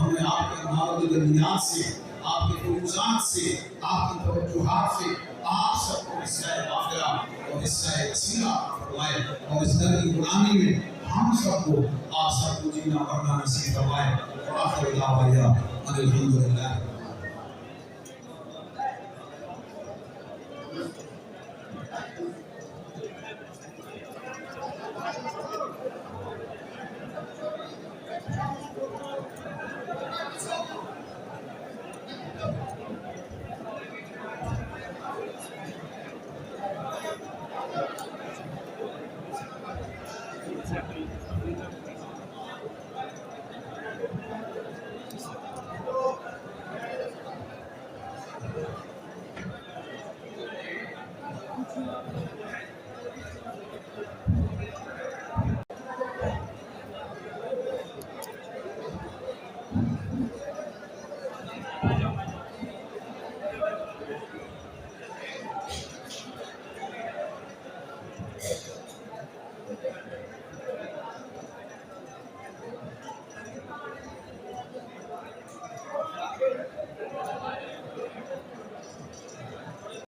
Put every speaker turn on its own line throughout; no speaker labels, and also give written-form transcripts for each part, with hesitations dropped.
ہمیں آپ کے مارد دنیات سے، آپ کے فروزات سے، آپ کی توجہات سے آپ سب کو حصہ آخرہ اور حصہ وسیلہ فرمائے، اور اس در کی غلامی میں ہم سب کو آپ سب کو جینا مرنا نصیب فرمائے۔ وآخر دعوانا ان الحمدللہ۔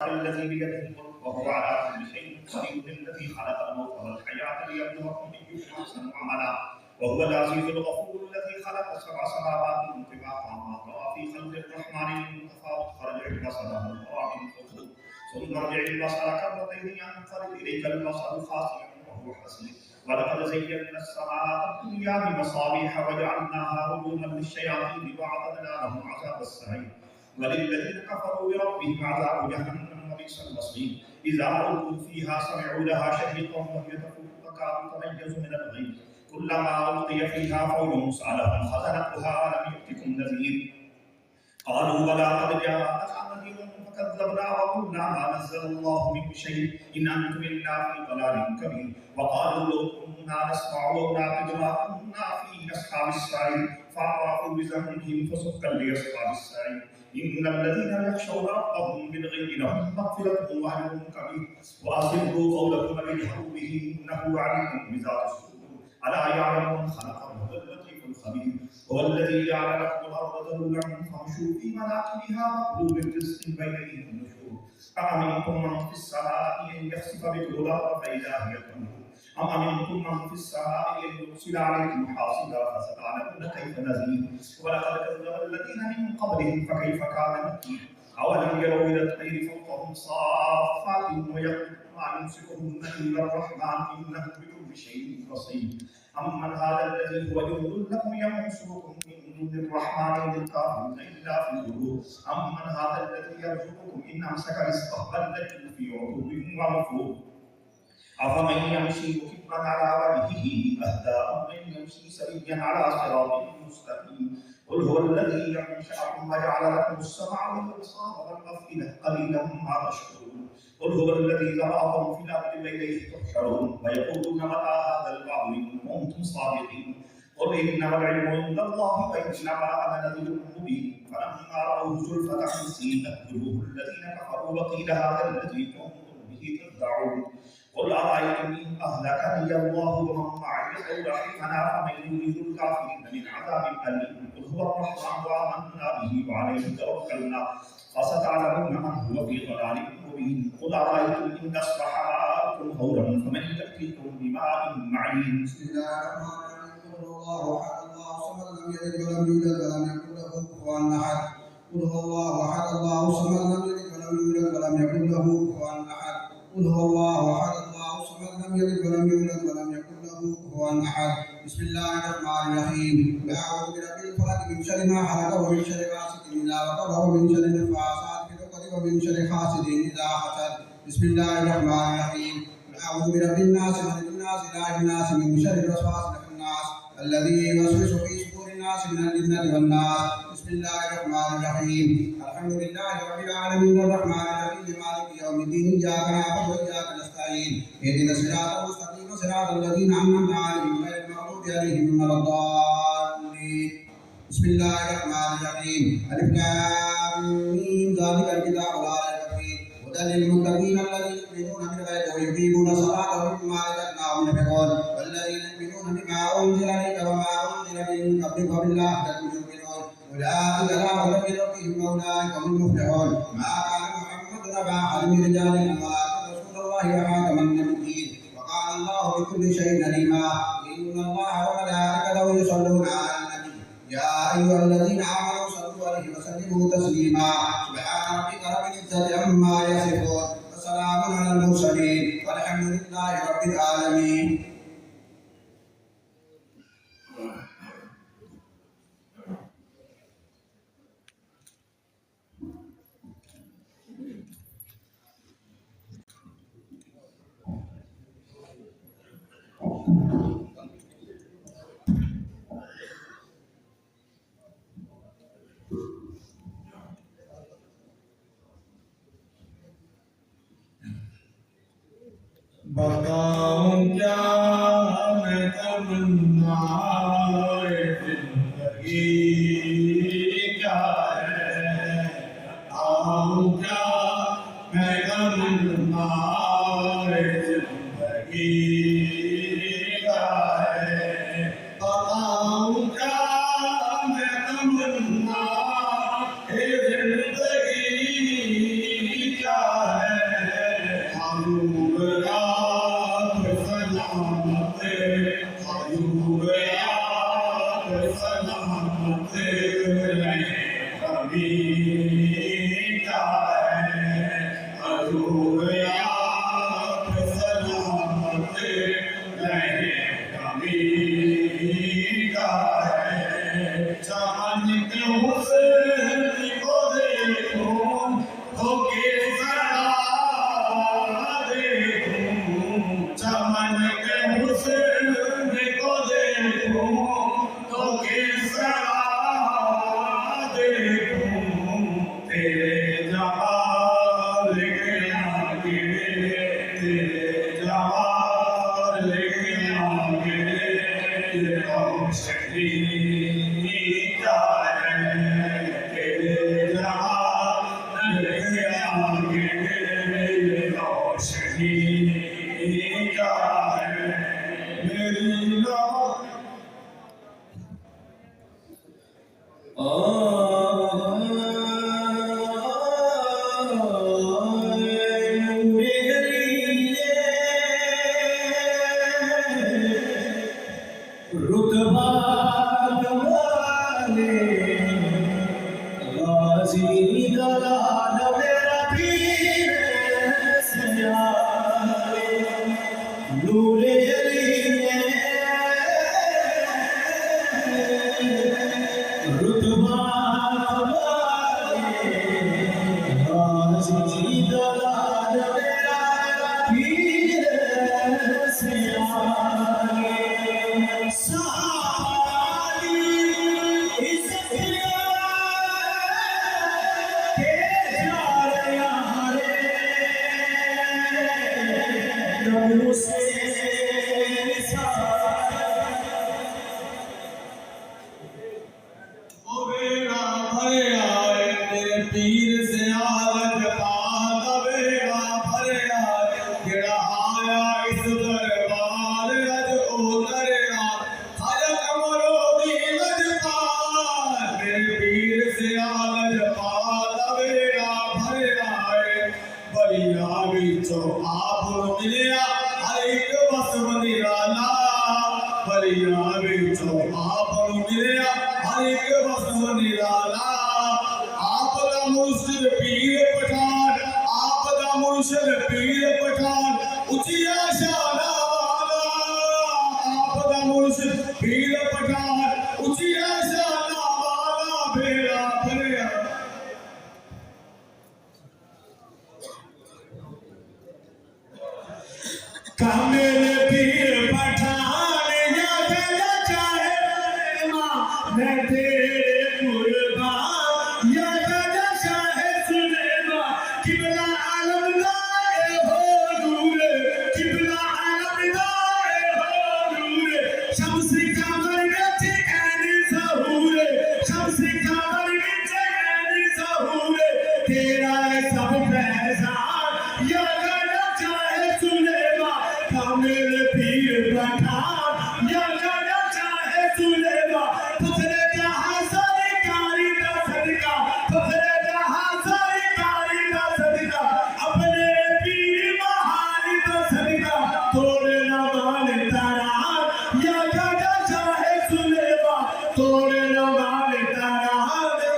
الذي بيده الملك وهو على كل شيء قدير، الذي خلق الموت والحياة ليبلوكم أيكم أحسن عملا، وهو العزيز الغفور الذي خلق 7 سماوات طباقا ما رأى في خلق الرحمن من تفاوت فرجع البصر هل ترى من فطور ثم ارجع البصر كرتين ينقلب إليك البصر خاسئا وهو حسير، ولقد زينا السماء الدنيا بمصابيح وجعلناها رجوما للشياطين وأعتدنا لهم عذاب السعير، وللذين كفروا بربهم عذاب جهنم وبئس المصير، إذا ألقوا فيها سمعوا لها شهيقا وهي تفور تكاد تميز من الغيظ، كلما ألقي فيها فوج سألهم خزنتها ألم يأتكم نذير، قالوا بلى قد جاءنا نذير فكذبنا وقلنا ما نزل الله من شيء إن أنتم إلا في ضلال كبير، وقالوا لو كنا نسمع أو نعقل ما كنا في أصحاب السعير، فاعترفوا بذنبهم فسحقا لأصحاب السعير، إن الذين يخشون ربهم بالغيب لهم مغفرة وأجر كبير، وأسروا قولكم واجهروا به إنه عليم بذات الصدور، ألا يعلم من خلق وهو اللطيف الخبير، هو الذي جعل لكم الأرض ذلولا فامشوا في مناكبها وكلوا من رزقه بين أيديكم النشور، أأمنتم من في السماء أن يخسف بكم الأرض فإذا هي تمور، أم أمنتم من في السماء أن يرسل عليكم حاصبا فستعلمون كيف نذير، ولقد كذب الذين من قبلهم فكيف كان نكير، أولم يروا إلى الطير فوقهم صافات ويقبضن ما يمسكهن إلا الرحمن إنه بكل شيء بصير، أمن هذا الذي هو جند لكم ينصركم من دون الرحمن إن الكافرون إلا في الغرور، أمن هذا الذي يرزقكم إن أمسك رزقه بل لجوا في عتو ونفور، أفمن يمشي مكبا على وجهه أهدى من يمشي سويا على صراط مستقيم، قل هو الذي ينشأكم وجعل لكم السمع والأبصار والأفئدة قليلا ما تشكرون، قل هو الذي ذرأكم في الأرض وإليه تحشرون، ويقولون متى هذا الوعد إن كنتم صادقين، قل إنما العلم عند الله وإنما أنا نذير مبين، فلما رأوه زلفة سيئت وجوه الذين كفروا وقيل هذا الذي كنتم به تدعون، قل أرأيتم إن أهلكني الله ومن معي أو رحمنا فمن يريد الكافرين من عذاب أليم، قل هو الرحمن وآمنا به وعليه توكلنا فستعلمون من هو في ضلال مبين، قل أرأيتم إن أصبح ماؤكم غورا فمن يأتيكم بماء معين.
بسم الله الرحمن الرحيم. قل هو الله أحد الله الصمد لم يلد ولم يولد ولم يكن له كفوا أحد. قل هو الله أحد الله الصمد لم يلد ولم يولد ولم يكن له كفوا أحد. قل هو الله أحد الله الصمد لم يلد ولم يولد ولم يكن له كفوا أحد. بسم الله الرحمن الرحيم. أعوذ برب الفلق من شر ما خلق ومن شر غاسق إذا وقب ومن شر النفاثات في العقد ومن شر حاسد إذا حسد. بسم الله الرحمن الرحيم. أعوذ برب الناس ملك الناس إله الناس من شر الوسواس الخناس الذي يوسوس في صدور الناس من الجنة والناس. بسم الله الرحمن الرحيم. الحمد لله رب العالمين الرحمن الرحيم مالك يوم الدين إياك نعبد وإياك نستعين اهدنا الصراط المستقيم صراط الذين أنعمت عليهم غير المغضوب عليهم ولا الضالين. بسم الله الرحمن الرحيم. ألف لام ميم ذلك الكتاب لا ريب فيه هدى للمتقين الذين يؤمنون بالغيب ويقيمون الصلاة ومما رزقناهم ينفقون والذين يؤمنون بما أنزل إليك وما أنزل من قبلك وبالآخرة هم يوقنون أولئك لا هدى من ربهم وأولئك هم المفلحون. ما كان محمد أبا أحد من رجالكم ولكن رسول الله وخاتم النبيين وقال الله بكل شيء عليما. إن الله وملائكته يصلون على النبي يا أيها الذين آمنوا صلوا عليه وسلموا تسليما. سبحان ربك رب العزة عما يصفون وسلام على المرسلين والحمد لله رب العالمين.
بتاؤں کیا میں تمنائے زندگی کیا ہے، بتاؤں کیا میں تمنائے زندگی کیا ہے، بتاؤں کیا میں تمنائے زندگی کیا ہے،
یا چاہے سلیما، تجھے کیا سرکاری
توڑے لوال تارا دے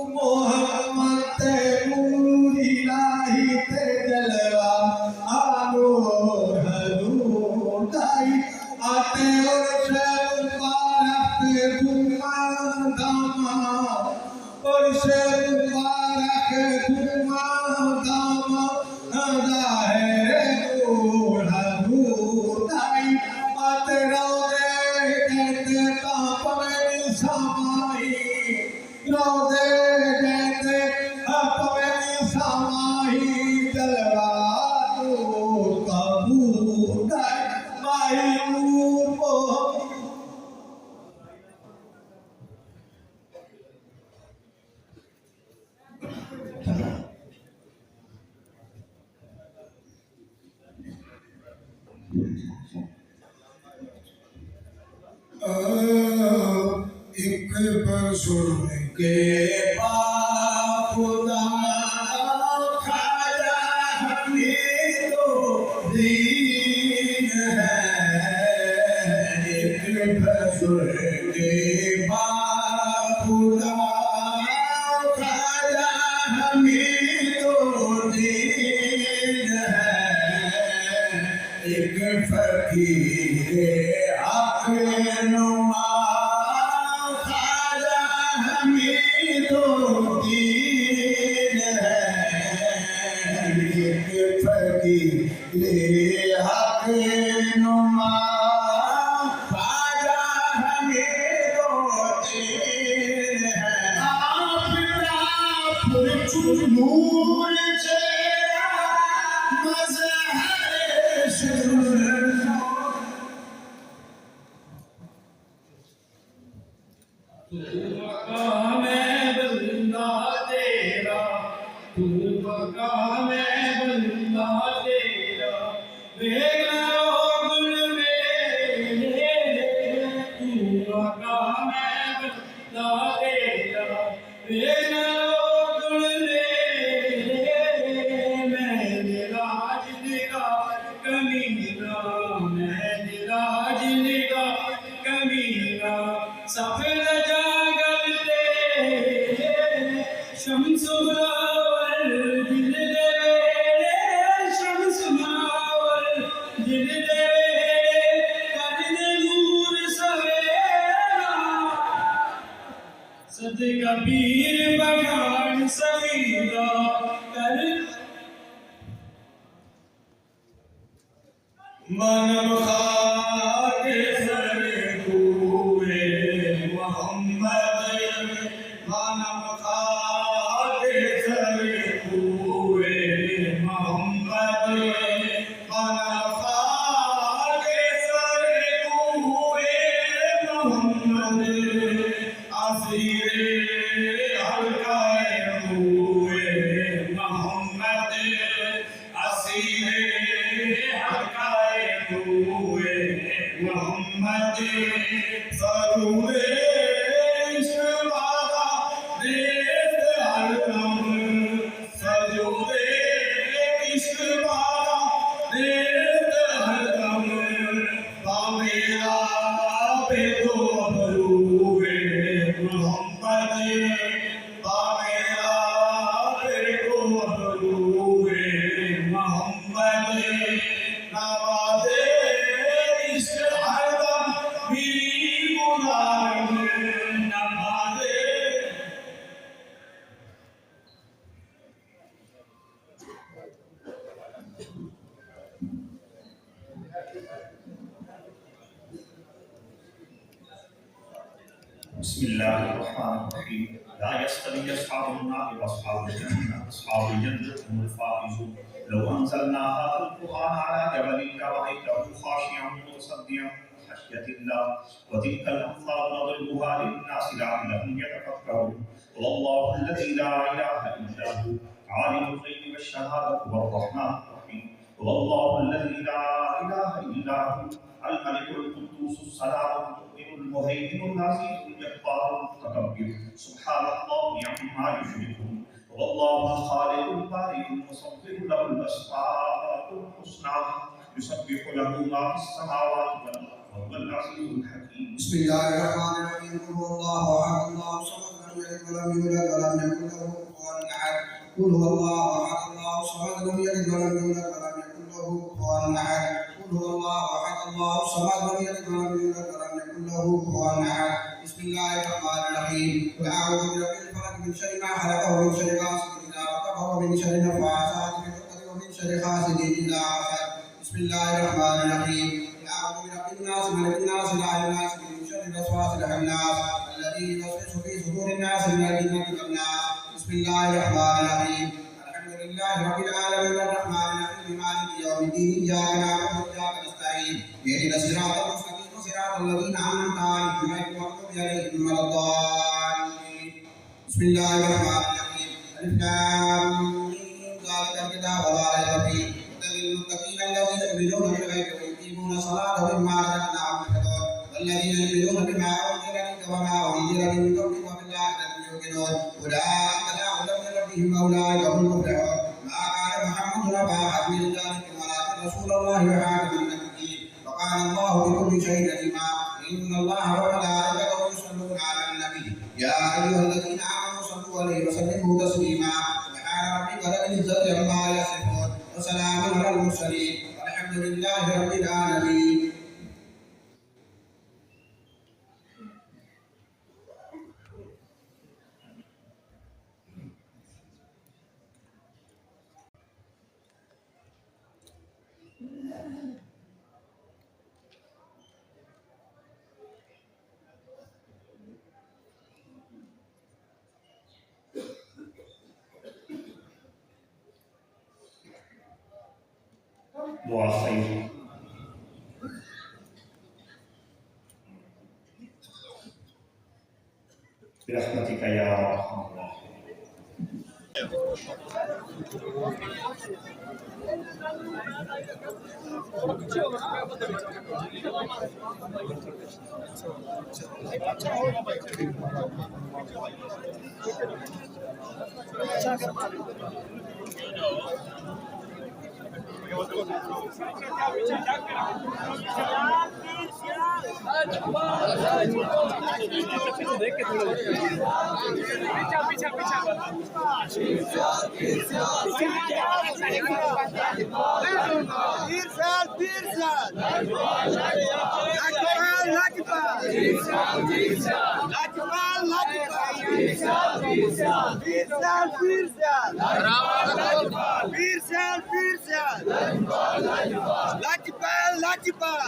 محمد تیمور الہی تے جلوہ آنور حضور دائی آتے اور شب مبارک دھوما داما اور شب مبارک دھوما داما ظاہر نور حضور دائی آتے روزے کہتے کام میں سامائی روزے کہتے اپنے سامائی جلوہ نور قبول دائی مائی نور محمد ایک بزرگ کے باپ خدا خواجہ حمید الدین ہے ایک بزرگ کے باپ خدا خواجہ حمید الدین ہے ایک فقیر حق نما خواجہ حمید الدین ہے ایک فقیر حق نما خواجہ حمید الدین ہے آپ نور چہرہ مظہر شجر مقام بندہ تیرا تو مقام بندہ تیرا دیکھنا گل میرے تو مقام بندہ تیرا دیکھنا گل میرے میں راج نگاہ کمینہ میں راج نگاہ کمینہ سفید شمس منور دل دے شمس منور دل دے کر دے نور سویرا صدقہ پیر بگان سویرا کر من خاک سر کوئے محمد من خاک سر کوئے محمد من خاک سر کوئے محمد اسیر حلقہ کوئے محمد اسیر حلقہ کوئے محمد سرور عشق والا دیت حرکم سرور عشق والا دیت حرکم بامیرا پہ تو بروے محمد بامیرا پہ تو بروے محمد نوازے عشق ہردم میری مبارک نوازے
بسم الله الرحمن الرحيم لا يستوي أصحاب النار وأصحاب الجنة أصحاب الجنة هم الفائزون لو أنزلنا هذا القرآن على جبل لرأيته خاشعا متصدعا خشية الله وتلك الأمثال نضربها للناس لعلهم يتفكرون والله الذي لا إله إلا هو عالم الغيب والشهادة هو الرحمن الرحيم والله الذي لا إله إلا هو الملك القدوس السلام المهيمن العزيز الجبار المتكبر سبحان الله عما يشركون والله الخالق البارئ المصور له الأسماء الحسنى يسبح له ما في السماوات والأرض وهو العزيز الحكيم.
بسم الله الرحمن الرحيم. قل هو الله احد الله الصمد لم يلد ولم يولد ولم يكن له كفوا احد. قل هو الله احد الله الصمد لم يلد ولم يولد ولم يكن له كفوا احد. قل هو الله احد الله الصمد لم يلد ولم يولد ولم يكن له كفوا احد. بسم الله الرحمن الرحيم. قل اعوذ برب الفلق من شر ما خلق ومن شر غاسق اذا وقب ومن شر النفاثات في العقد ومن شر حاسد اذا حسد. بسم الله الرحمن الرحيم. أعوذ برب الناس ملك الناس إله الناس من شر الوسواس الخناس الذي يوسوس في صدور الناس من الجنة والناس. بسم الله الرحمن الرحيم. الحمد لله رب العالمين الرحمن الرحيم مالك يوم الدين إياك نعبد وإياك نستعين اهدنا الصراط المستقيم صراط الذين أنعمت عليهم غير المغضوب عليهم ولا الضالين. بسم الله الرحمن الرحيم. ألف لام ميم ذلك الكتاب لا ريب فيه هدى للمتقين الذين يؤمنون بالغيب ويقيمون الصلاة ومما رزقناهم ينفقون والذين يؤمنون بما أنزل إليك وما أنزل من قبلك وبالآخرة هم يوقنون أولئك على هدى من ربهم وأولئك هم المفلحون. ما كان محمد أبا أحد من رجالكم ولكن رسول الله وخاتم النبيين وكان الله بكل شيء عليما. إن الله وملائكته يصلون على النبي يا أيها الذين آمنوا صلوا عليه وسلموا تسليما. سبحان ربك رب العزة عما يصفون وسلام على المرسلين والحمد لله رب العالمين.
دعا خیر. برحمتك يا ارحم
Lajpal